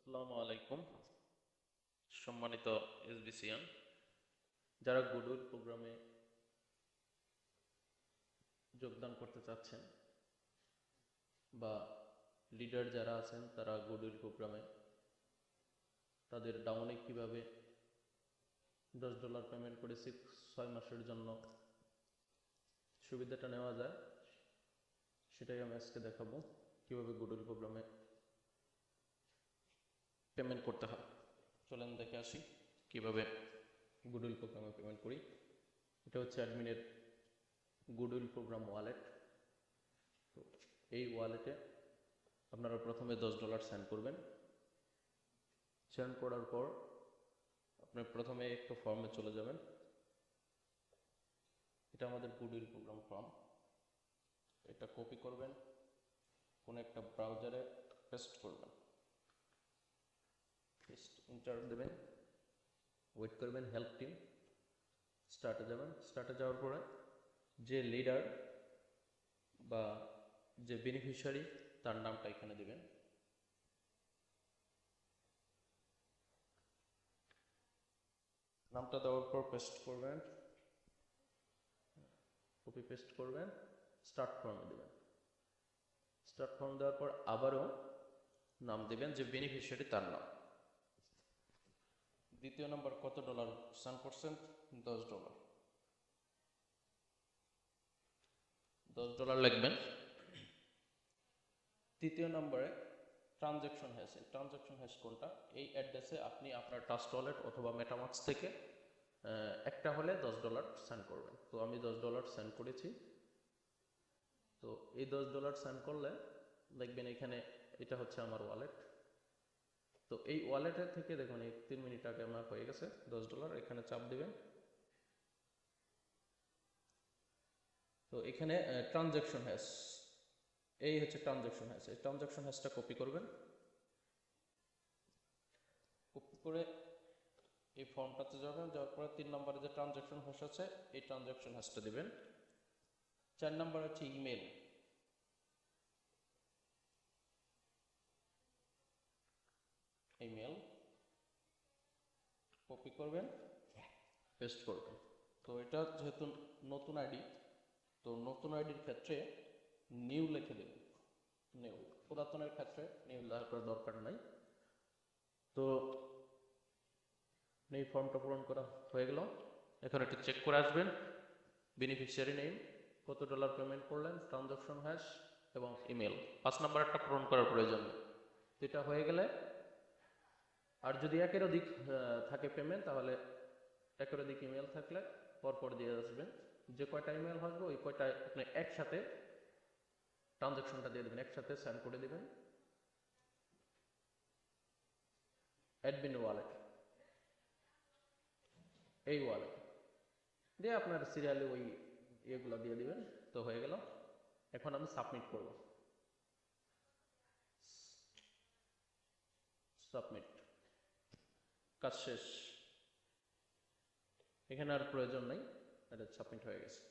আসসালামু আলাইকুম সম্মানিত এসবিসিয়ান, যারা গুডউইল প্রোগ্রামে যোগদান করতে চাচ্ছেন বা লিডার যারা আছেন তারা গুডউইল প্রোগ্রামে তাদের ডাউনে কিভাবে $10 পেমেন্ট করে 6 মাসের জন্য সুবিধাটা নেওয়া যায় সেটাই আমি আজকে দেখাবো। কিভাবে গুডউইল প্রোগ্রামে পেমেন্ট করতে হয় চলেন দেখে আসি কিভাবে গুডউইল প্রোগ্রামে পেমেন্ট করি। এটা হচ্ছে অ্যাডমিনের গুডউইল প্রোগ্রাম ওয়ালেট। তো এই ওয়ালেটে আপনারা প্রথমে $10 সেন্ড করবেন। সেন্ড করার পর আপনি প্রথমে একটা ফর্মে চলে যাবেন। এটা আমাদের গুডউইল প্রোগ্রাম ফর্ম। এটা কপি করবেন, কোনো একটা ব্রাউজারে পেস্ট করবেন, পেস্ট ইন্টার দেবেন, ওয়েট করবেন, হেল্প টিম স্টার্টে যাবেন। স্টার্টে যাওয়ার পরে যে লিডার বা যে বেনিফিশিয়ারি তার নামটা এখানে দিবেন। নামটা দেওয়ার পর পেস্ট করবেন, কপি পেস্ট করবেন, স্টার্ট ফর্মে দেবেন। স্টার্ট ফর্ম দেওয়ার পর আবারও নাম দেবেন যে বেনিফিশিয়ারি তার নাম। দ্বিতীয় নাম্বার কত ডলার সেন্ড করছেন? $10 $10 লিখবেন। তৃতীয় নম্বরে ট্রানজ্যাকশন হ্যাশ। ট্রানজ্যাকশন হ্যাশ কোনটা? এই অ্যাড্রেসে আপনি আপনার ট্রাস্ট ওয়ালেট অথবা মেটামাক্স থেকে একটা হলে $10 সেন্ড করবেন। তো আমি $10 সেন্ড করেছি। তো এই $10 সেন্ড করলে দেখবেন এখানে এটা হচ্ছে আমার ওয়ালেট। তো এই ওয়ালেটের থেকে দেখুন এই 3 মিনিট আগে আমার হয়ে গেছে $10। এখানে চাপ দিবেন। তো এখানে ট্রানজ্যাকশন হ্যাশ, এই হচ্ছে ট্রানজ্যাকশন হ্যাশ। এই ট্রানজ্যাকশন হ্যাশটা কপি করবেন। কপি করে এই ফর্মটাতে যাবেন। যাওয়ার পরে 3 নম্বরে যে ট্রানজ্যাকশন হ্যাশ আছে এই ট্রানজ্যাকশন হ্যাশটা দিবেন। 4 নম্বর হচ্ছে ইমেল। ইমেল কপি করবেন, পেস্ট করবেন। তো এটা যেহেতু নতুন আইডি, তো নতুন আইডির ক্ষেত্রে নিউ লিখে দেবেন। নিউ, পুরাতনের ক্ষেত্রে নিউ লেখার দরকার নাই। তো এই ফর্মটা পূরণ করা হয়ে গেল। এখন একটু চেক করে আসবেন বেনিফিশিয়ারি নেম, কত ডলার পেমেন্ট করলেন, ট্রানজাকশন হ্যাশ এবং ইমেল। 5 নাম্বার একটা পূরণ করার প্রয়োজন নেই। এটা হয়ে গেলে আর যদি একের অধিক থাকে পেমেন্ট, তাহলে একের অধিক ইমেল থাকলে পরপর দিয়ে আসবেন। যে কয়টা ইমেল আসবে ওই কয়টা আপনি একসাথে ট্রানজাকশনটা দিয়ে দেবেন, একসাথে সেন্ড করে দেবেন অ্যাডমিন ওয়ালেট, এই ওয়ালেট দিয়ে আপনার সিরিয়ালে ওই ইয়েগুলো দিয়ে দিবেন। তো হয়ে গেল। এখন আমি সাবমিট করব। সাবমিট, কাজ শেষ। এখানে আর প্রয়োজন নেই, এটা সাবমিট হয়ে গেছে।